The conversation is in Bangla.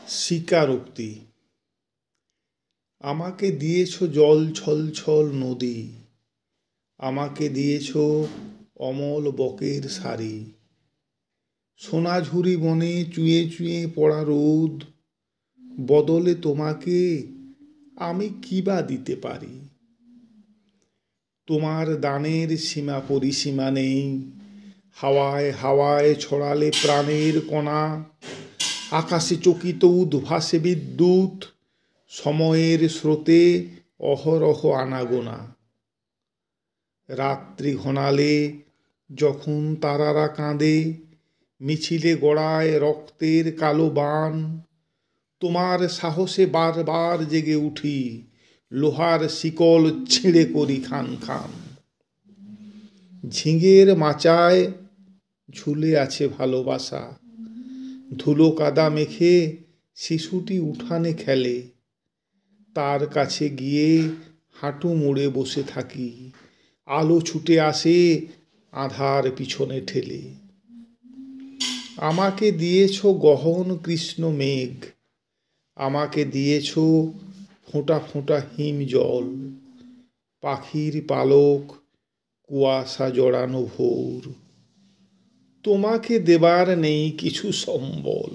স্বীকারোক্তি। আমাকে দিয়েছ জল ছল ছল নদী, আমাকে দিয়েছ অমল বকের সারি, সোনাঝুরি বনে চুঁয়ে চুঁয়ে পড়া রোদ, বদলে তোমাকে আমি কি বা দিতে পারি। তোমার দানের সীমা পরিসীমা নেই, হাওয়ায় হাওয়ায় ছড়ালে প্রাণের কণা, আকাশে চকিত উদ্ভাসে বিদ্যুৎ, সময়ের স্রোতে অহরহ আনাগোনা। রাত্রি ঘনালে যখন তারারা কাঁদে, মিছিলে গড়ায় রক্তের কালো বান, তোমার সাহসে বারবার জেগে উঠি, লোহার শিকল ছিঁড়ে করি খান খান। ঝিঙের মাচায় ঝুলে আছে ভালোবাসা, ধুলো কাদা মেখে শিশুটি উঠানে খেলে, তার কাছে গিয়ে হাঁটু মুড়ে বসে থাকি, আলো ছুটে আসে আধার পিছনে ঠেলে। আমাকে দিয়েছ গহন কৃষ্ণ মেঘ, আমাকে দিয়েছ ফোঁটা ফোঁটা হিম জল, পাখির পালক কুয়াশা জড়ানো ভোর। তোমাকে দেবার নেই কিছু সম্বল,